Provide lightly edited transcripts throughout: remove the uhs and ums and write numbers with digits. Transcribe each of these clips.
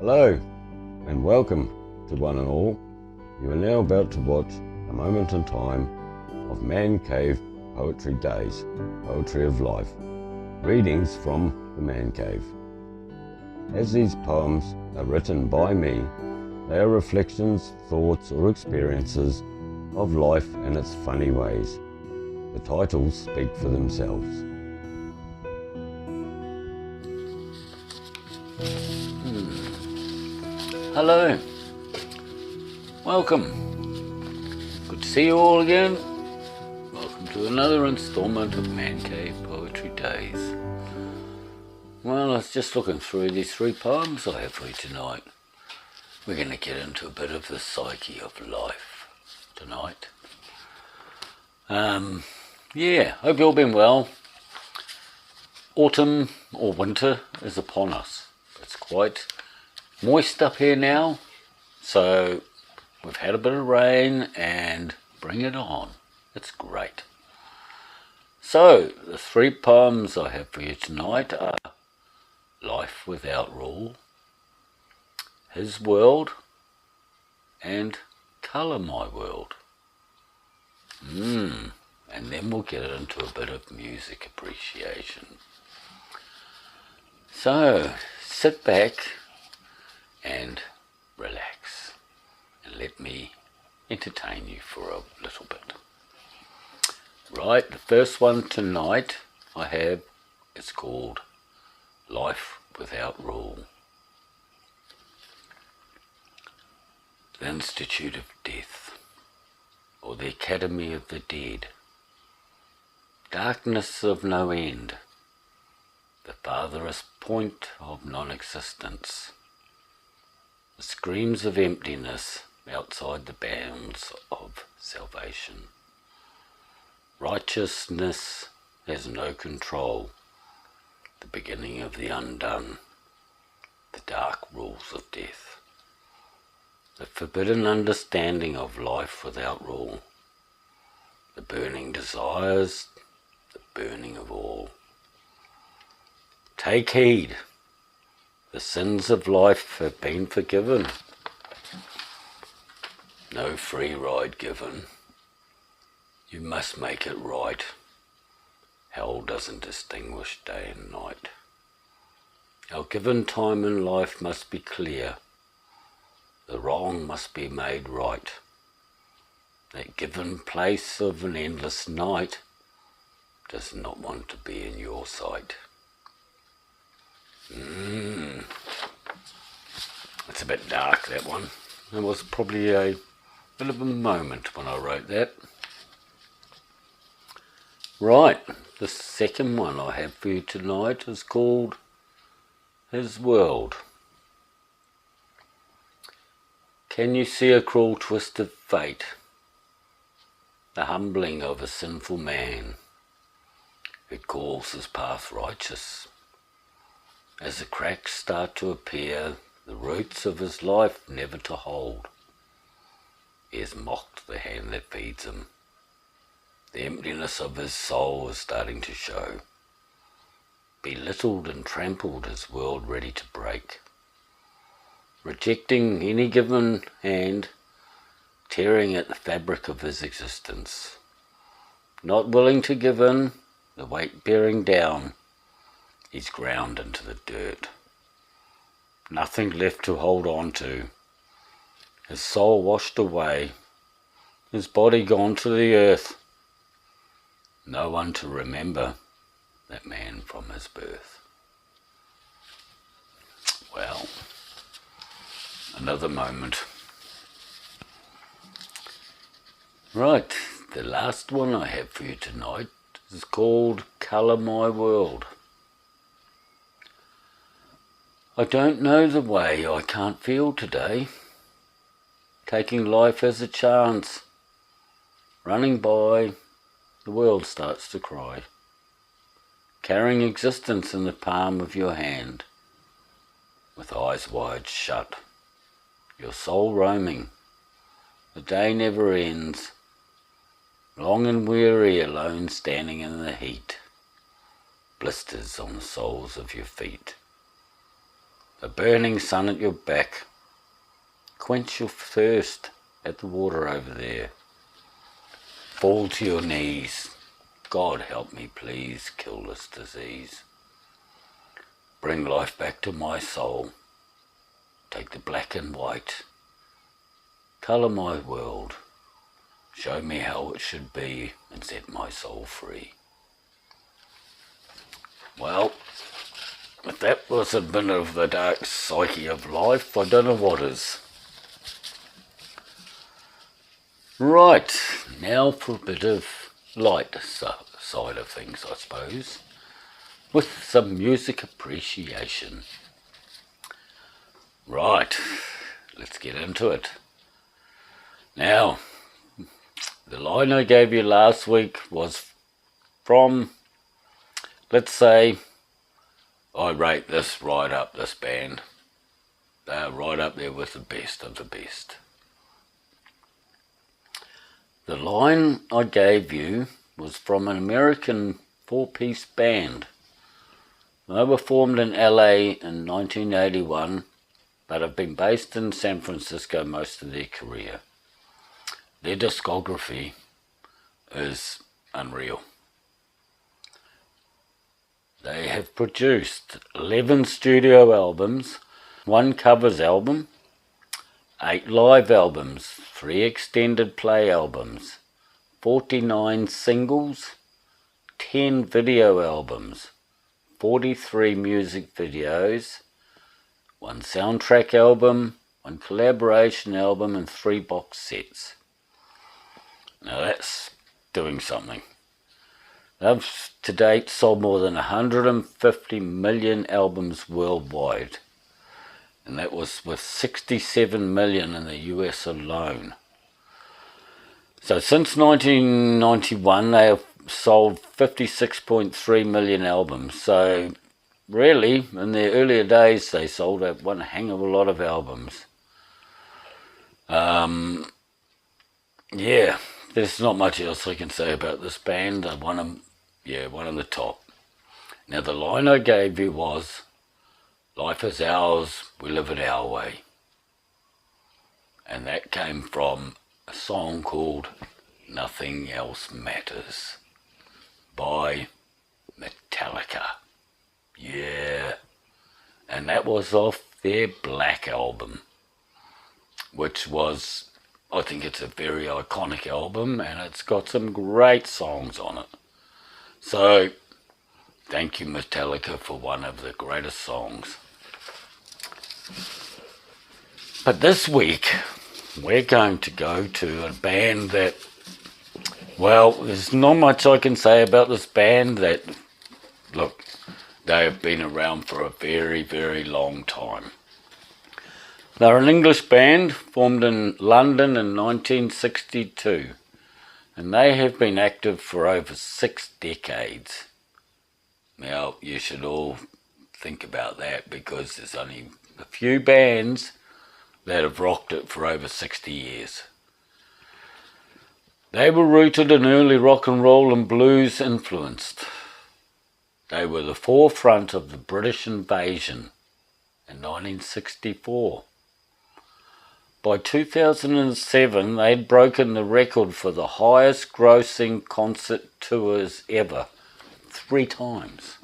Hello and welcome to one and all. You are now about to watch a moment in time of Man Cave Poetry Days, Poetry of Life, readings from the Man Cave. As these poems are written by me, they are reflections, thoughts or experiences of life in its funny ways. The titles speak for themselves. Hello, welcome. Good to see you all again. Welcome to another instalment of Man Cave Poetry Days. Well, I was just looking through these three poems I have for you tonight. We're going to get into a bit of the psyche of life tonight. Hope you've all been well. Autumn or winter is upon us. It's quite moist up here now, so we've had a bit of rain and bring it on. It's great. So the three poems I have for you tonight are Life Without Rule, His World, and Colour My World. And then we'll get into a bit of music appreciation. So sit back and relax and let me entertain you for a little bit. Right, the first one tonight I have is called Life Without Rule. The Institute of Death, or the Academy of the Dead. Darkness of no end, the farthest point of non-existence. The screams of emptiness outside the bounds of salvation. Righteousness has no control. The beginning of the undone. The dark rules of death. The forbidden understanding of life without rule. The burning desires. The burning of all. Take heed. The sins of life have been forgiven. No free ride given. You must make it right. Hell doesn't distinguish day and night. Our given time in life must be clear. The wrong must be made right. That given place of an endless night does not want to be in your sight. It's a bit dark, that one. It was probably a bit of a moment when I wrote that. Right, the second one I have for you tonight is called His World. Can you see a cruel twist of fate? The humbling of a sinful man who calls his path righteous. As the cracks start to appear, the roots of his life never to hold. He has mocked the hand that feeds him. The emptiness of his soul is starting to show. Belittled and trampled his world ready to break. Rejecting any given hand, tearing at the fabric of his existence. Not willing to give in, the weight bearing down, he's ground into the dirt. Nothing left to hold on to. His soul washed away. His body gone to the earth. No one to remember that man from his birth. Well, another moment. Right, the last one I have for you tonight is called Colour My World. I don't know the way I can't feel today. Taking life as a chance. Running by, the world starts to cry. Carrying existence in the palm of your hand. With eyes wide shut. Your soul roaming. The day never ends. Long and weary, alone standing in the heat. Blisters on the soles of your feet. the burning sun at your back. Quench your thirst at the water over there. Fall to your knees. God help me, please, kill this disease. Bring life back to my soul. Take the black and white. Colour my world. Show me how it should be and set my soul free. Well, if that was a bit of the dark psyche of life, I don't know what is. Right, now for a bit of light side of things, I suppose, with some music appreciation. Right, let's get into it. Now, the line I gave you last week was from, let's say, I rate this right up, this band. They're right up there with the best of the best. The line I gave you was from an American four-piece band. They were formed in LA in 1981, but have been based in San Francisco most of their career. Their discography is unreal. They have produced 11 studio albums, 1 covers album, 8 live albums, 3 extended play albums, 49 singles, 10 video albums, 43 music videos, 1 soundtrack album, 1 collaboration album, and 3 box sets. Now that's doing something. They've to date sold more than 150 million albums worldwide, and that was with 67 million in the US alone. So since 1991 they have sold 56.3 million albums. So really, in their earlier days they sold one hang of a lot of albums. Yeah, there's not much else I can say about this band. One of the top. Now the line I gave you was, life is ours, we live it our way. And that came from a song called Nothing Else Matters by Metallica. Yeah. And that was off their Black album, which was, I think it's a very iconic album, and it's got some great songs on it. So, thank you Metallica for one of the greatest songs. But this week, we're going to go to a band that, well, there's not much I can say about this band. That, look, they have been around for a very, very long time. They're an English band formed in London in 1962. And they have been active for over 6 decades. Now, you should all think about that, because there's only a few bands that have rocked it for over 60 years. They were rooted in early rock and roll and blues influenced. They were the forefront of the British invasion in 1964. By 2007, they had broken the record for the highest grossing concert tours ever, 3 times.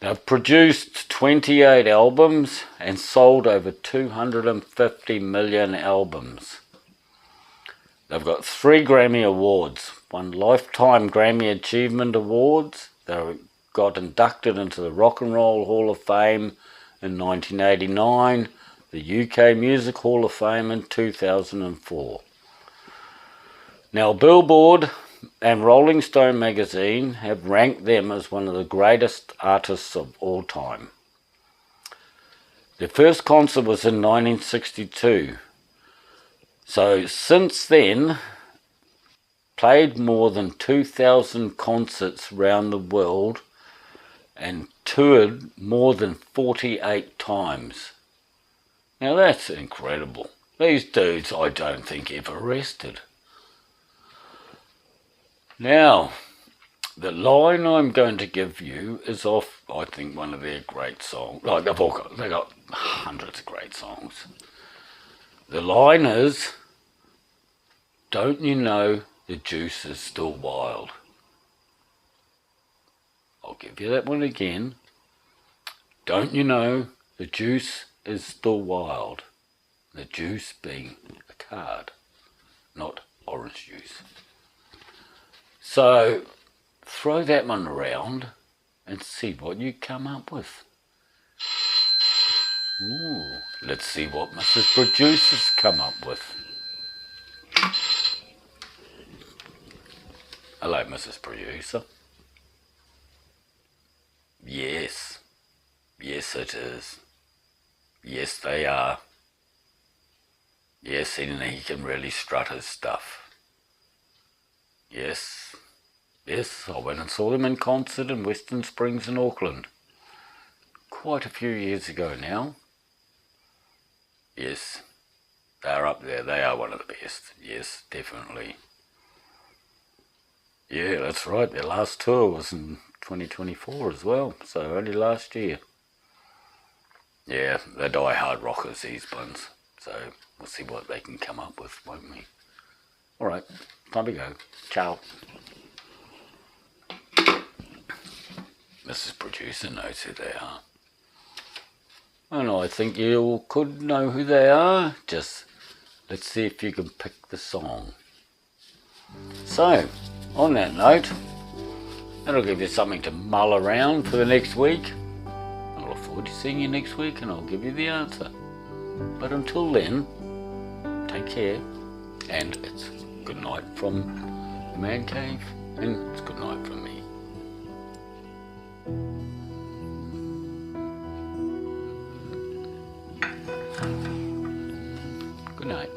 They've produced 28 albums and sold over 250 million albums. They've got 3 Grammy Awards, 1 Lifetime Grammy Achievement Awards. They got inducted into the Rock and Roll Hall of Fame in 1989. The UK Music Hall of Fame in 2004. Now, Billboard and Rolling Stone magazine have ranked them as one of the greatest artists of all time. Their first concert was in 1962. So since then, played more than 2,000 concerts around the world and toured more than 48 times. Now that's incredible. These dudes I don't think ever rested. Now, The line I'm going to give you is off, I think, one of their great songs. Like they've got hundreds of great songs. The line is, "Don't you know the juice is still wild?" I'll give you that one again. Don't you know the juice is still wild? The juice being a card, not orange juice. So throw that one around and see what you come up with. Ooh, let's see what Mrs. Producer's come up with. Hello, Mrs. Producer. Yes. Yes, it is. Yes, they are. Yes, and he can really strut his stuff. Yes. Yes, I went and saw them in concert in Western Springs in Auckland. Quite a few years ago now. Yes, they're up there. They are one of the best. Yes, definitely. Yeah, that's right. Their last tour was in 2024 as well, so only last year. Yeah, they're die-hard rockers, these ones. So we'll see what they can come up with, won't we? Alright, time to go. Ciao. Mrs. Producer knows who they are. And I think you all could know who they are. Just let's see if you can pick the song. So, on that note, that'll give you something to mull around for the next week. I look forward to seeing you next week and I'll give you the answer. But until then, take care, and it's good night from the Man Cave, and it's good night from me. Good night.